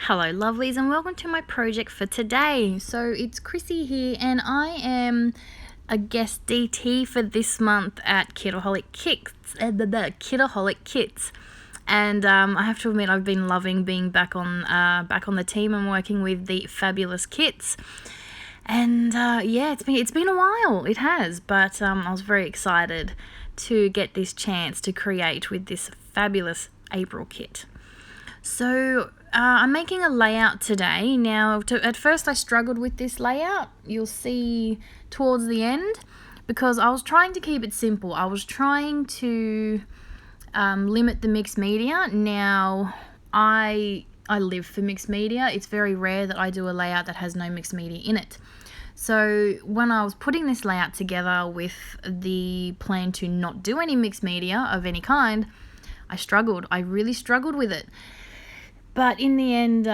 Hello lovelies and welcome to my project for today. So it's Chrissy here and I am a guest DT for this month at Kitaholic Kits. And I have to admit I've been loving being back on the team and working with the fabulous kits. And yeah, it's been a while. It has, but I was very excited to get this chance to create with this fabulous April kit. So I'm making a layout today. Now, at first I struggled with this layout. You'll see towards the end, because I was trying to keep it simple. I was trying to limit the mixed media. Now, I live for mixed media. It's very rare that I do a layout that has no mixed media in it. So when I was putting this layout together with the plan to not do any mixed media of any kind, I struggled. I really struggled with it. But in the end,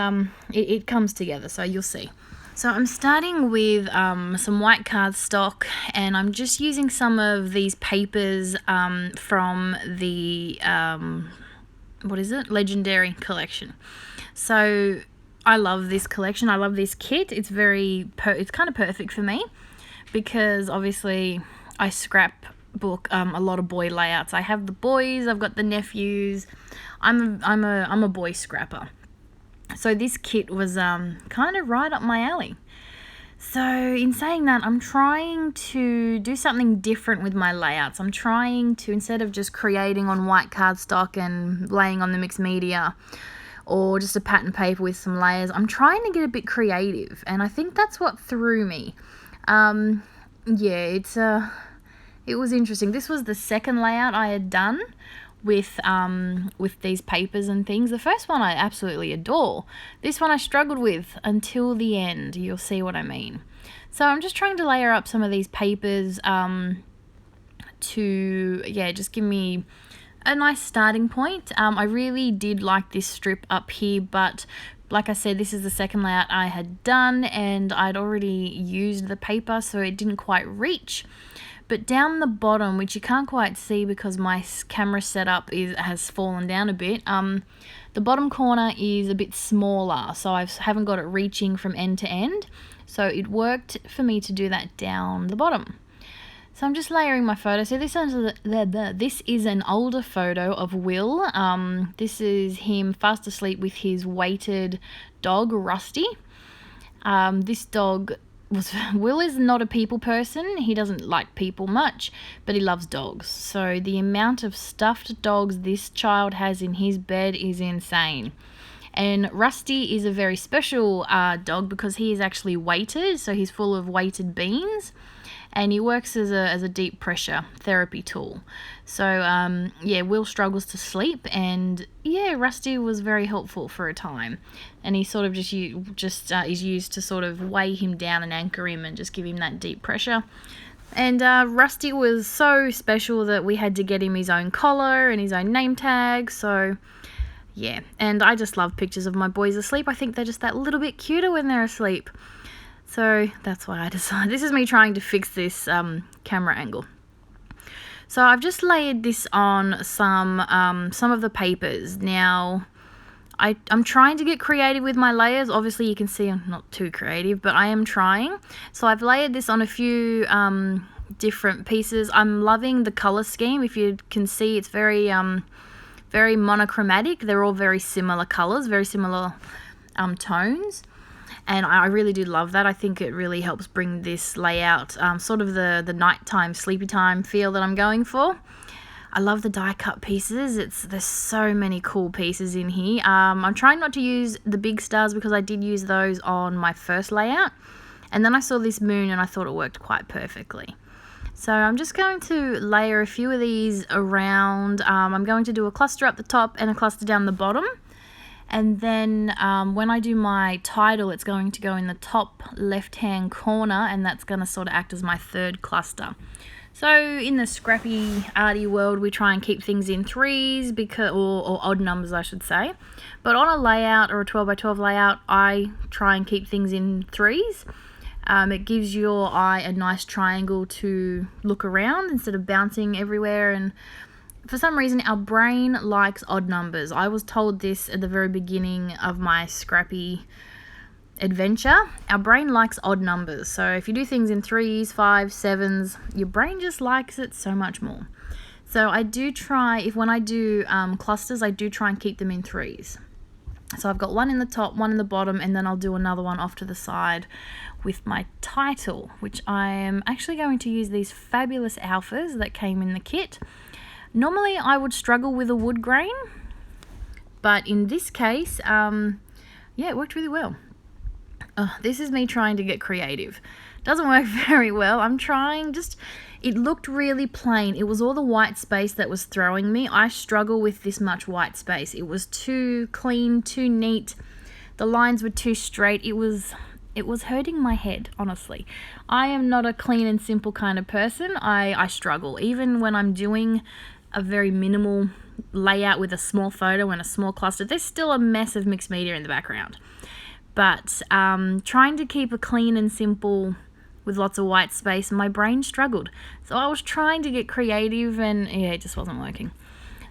it comes together, so you'll see. So I'm starting with some white cardstock, and I'm just using some of these papers from the, Legendary collection. So I love this collection. I love this kit. It's it's kind of perfect for me because obviously I scrapbook a lot of boy layouts. I have the boys, I've got the nephews. I'm a boy scrapper. So this kit was kind of right up my alley. So in saying that, I'm trying to do something different with my layouts. I'm trying to, instead of just creating on white cardstock and laying on the mixed media or just a pattern paper with some layers, I'm trying to get a bit creative, and I think that's what threw me. It was interesting. This was the second layout I had done with these papers and things. The first one I absolutely adore. This one I struggled with until the end. You'll see what I mean. So I'm just trying to layer up some of these papers to just give me a nice starting point. I really did like this strip up here, but like I said, this is the second layout I had done and I'd already used the paper, so it didn't quite reach. But down the bottom, which you can't quite see because my camera setup has fallen down a bit, the bottom corner is a bit smaller, so I haven't got it reaching from end to end. So it worked for me to do that down the bottom. So I'm just layering my photo. So this is an older photo of Will. This is him fast asleep with his weighted dog, Rusty. Will is not a people person. He doesn't like people much, but he loves dogs. So the amount of stuffed dogs this child has in his bed is insane. And Rusty is a very special dog because he is actually weighted, so he's full of weighted beans, and he works as a deep pressure therapy tool. So Will struggles to sleep, and Rusty was very helpful for a time, and he sort of just is used to sort of weigh him down and anchor him and just give him that deep pressure. And Rusty was so special that we had to get him his own collar and his own name tag. So yeah, and I just love pictures of my boys asleep. I think they're just that little bit cuter when they're asleep. So that's why I decided. This is me trying to fix this camera angle. So I've just layered this on some of the papers. Now, I'm trying to get creative with my layers. Obviously, you can see I'm not too creative, but I am trying. So I've layered this on a few different pieces. I'm loving the color scheme. If you can see, it's very monochromatic. They're all very similar colors, very similar tones. And I really do love that. I think it really helps bring this layout, sort of the nighttime, sleepy time feel that I'm going for. I love the die cut pieces. There's so many cool pieces in here. I'm trying not to use the big stars because I did use those on my first layout. And then I saw this moon and I thought it worked quite perfectly. So I'm just going to layer a few of these around. I'm going to do a cluster up the top and a cluster down the bottom. And then when I do my title, it's going to go in the top left-hand corner, and that's going to sort of act as my third cluster. So in the scrappy, arty world, we try and keep things in threes, or odd numbers, I should say. But on a layout or a 12 by 12 layout, I try and keep things in threes. It gives your eye a nice triangle to look around instead of bouncing everywhere and for some reason, our brain likes odd numbers. I was told this at the very beginning of my scrappy adventure. Our brain likes odd numbers. So if you do things in 3s, 5s, 7s, your brain just likes it so much more. So I do try, when I do clusters, I do try and keep them in 3s. So I've got one in the top, one in the bottom, and then I'll do another one off to the side with my title, which I am actually going to use these fabulous alphas that came in the kit. Normally I would struggle with a wood grain, but in this case, yeah, it worked really well. This is me trying to get creative. Doesn't work very well. I'm trying, it looked really plain. It was all the white space that was throwing me. I struggle with this much white space. It was too clean, too neat. The lines were too straight. It was hurting my head, honestly. I am not a clean and simple kind of person. I struggle. Even when I'm doing a very minimal layout with a small photo and a small cluster, there's still a mess of mixed media in the background. But trying to keep a clean and simple with lots of white space, my brain struggled. So I was trying to get creative and yeah, it just wasn't working.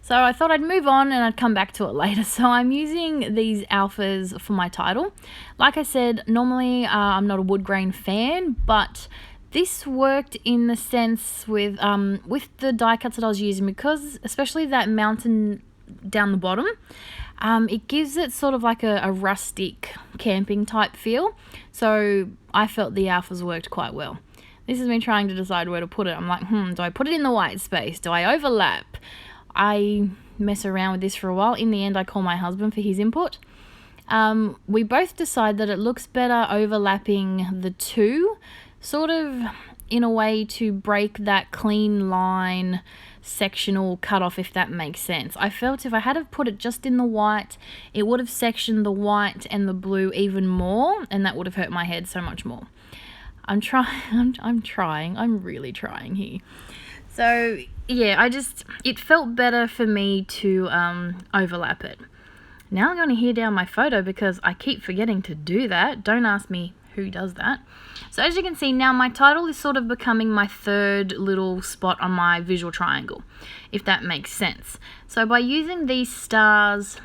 So I thought I'd move on and I'd come back to it later. So I'm using these alphas for my title. Like I said, normally I'm not a wood grain fan, but this worked in the sense with the die cuts that I was using, because especially that mountain down the bottom, it gives it sort of like a rustic camping type feel. So I felt the alphas worked quite well. This is me trying to decide where to put it. I'm like, do I put it in the white space? Do I overlap? I mess around with this for a while. In the end, I call my husband for his input. We both decide that it looks better overlapping the two, sort of in a way to break that clean line sectional cutoff, if that makes sense. I felt if I had have put it just in the white, it would have sectioned the white and the blue even more, and that would have hurt my head so much more. I'm really trying here. So yeah, it felt better for me to overlap it. Now I'm going to hear down my photo because I keep forgetting to do that. Don't ask me who does that. So as you can see now, my title is sort of becoming my third little spot on my visual triangle, if that makes sense. So by using these stars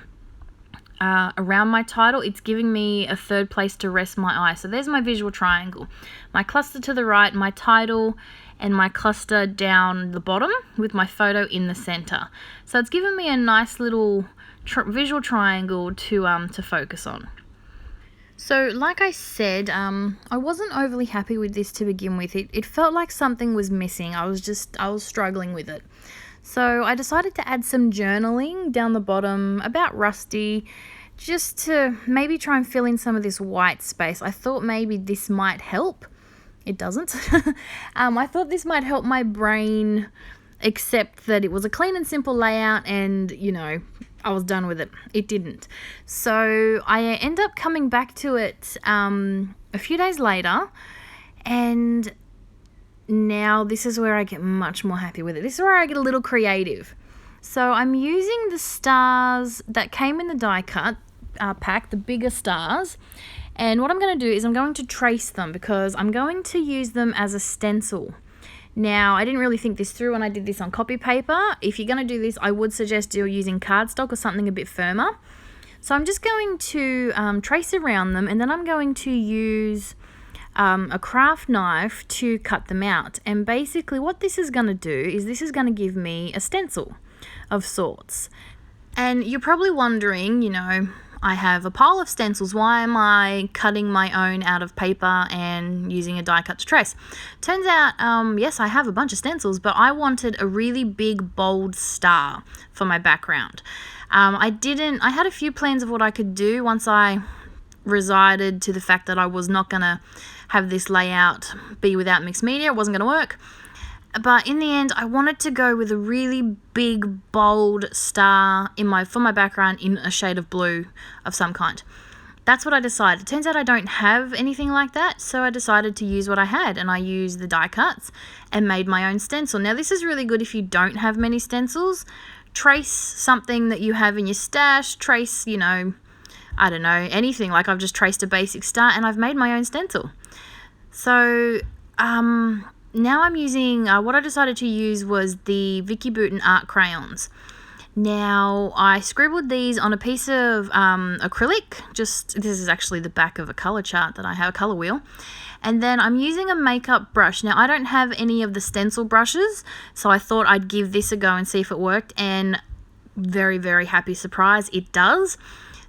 around my title, it's giving me a third place to rest my eye. So there's my visual triangle. My cluster to the right, my title, and my cluster down the bottom with my photo in the center. So it's given me a nice little visual triangle to focus on. So like I said, I wasn't overly happy with this to begin with. It felt like something was missing. I was struggling with it. So I decided to add some journaling down the bottom about Rusty, just to maybe try and fill in some of this white space. I thought maybe this might help. It doesn't. I thought this might help my brain accept that it was a clean and simple layout and, I was done with it. It didn't. So I end up coming back to it a few days later, and now this is where I get much more happy with it. This is where I get a little creative. So I'm using the stars that came in the die cut pack, the bigger stars, and what I'm going to do is I'm going to trace them because I'm going to use them as a stencil. Now, I didn't really think this through when I did this on copy paper. If you're going to do this, I would suggest you're using cardstock or something a bit firmer. So I'm just going to trace around them, and then I'm going to use a craft knife to cut them out. And basically what this is going to do is this is going to give me a stencil of sorts. And you're probably wondering, I have a pile of stencils. Why am I cutting my own out of paper and using a die cut to trace? Turns out, yes, I have a bunch of stencils, but I wanted a really big, bold star for my background. I had a few plans of what I could do once I resided to the fact that I was not going to have this layout be without mixed media. It wasn't going to work. But in the end, I wanted to go with a really big, bold star for my background in a shade of blue of some kind. That's what I decided. It turns out I don't have anything like that, so I decided to use what I had, and I used the die cuts and made my own stencil. Now, this is really good if you don't have many stencils. Trace something that you have in your stash. Trace, I don't know, anything. Like I've just traced a basic star, and I've made my own stencil. So, now I'm using, what I decided to use was the Vicky Bouton art crayons. Now, I scribbled these on a piece of acrylic. This is actually the back of a colour chart that I have, a colour wheel. And then I'm using a makeup brush. Now, I don't have any of the stencil brushes, so I thought I'd give this a go and see if it worked. And very, very happy surprise, it does.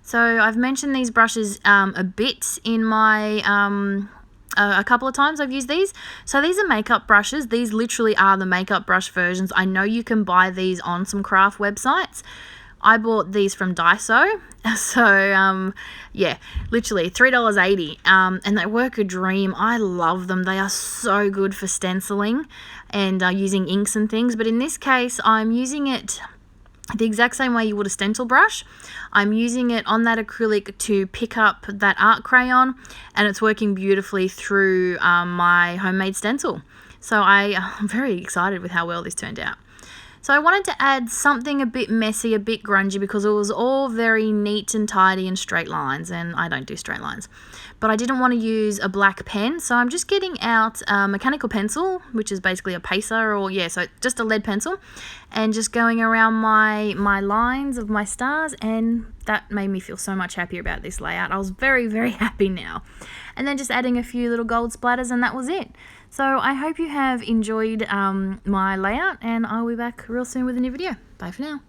So I've mentioned these brushes a bit in my... a couple of times I've used these. So these are makeup brushes. These literally are the makeup brush versions. I know you can buy these on some craft websites. I bought these from Daiso. So, yeah, literally $3.80. And they work a dream. I love them. They are so good for stenciling and using inks and things. But in this case, I'm using it the exact same way you would a stencil brush. I'm using it on that acrylic to pick up that art crayon, and it's working beautifully through my homemade stencil. So I'm very excited with how well this turned out. So I wanted to add something a bit messy, a bit grungy, because it was all very neat and tidy and straight lines, and I don't do straight lines. But I didn't want to use a black pen, so I'm just getting out a mechanical pencil, which is basically a pacer, or so just a lead pencil, and just going around my lines of my stars, and that made me feel so much happier about this layout. I was very, very happy now. And then just adding a few little gold splatters, and that was it. So I hope you have enjoyed my layout, and I'll be back real soon with a new video. Bye for now.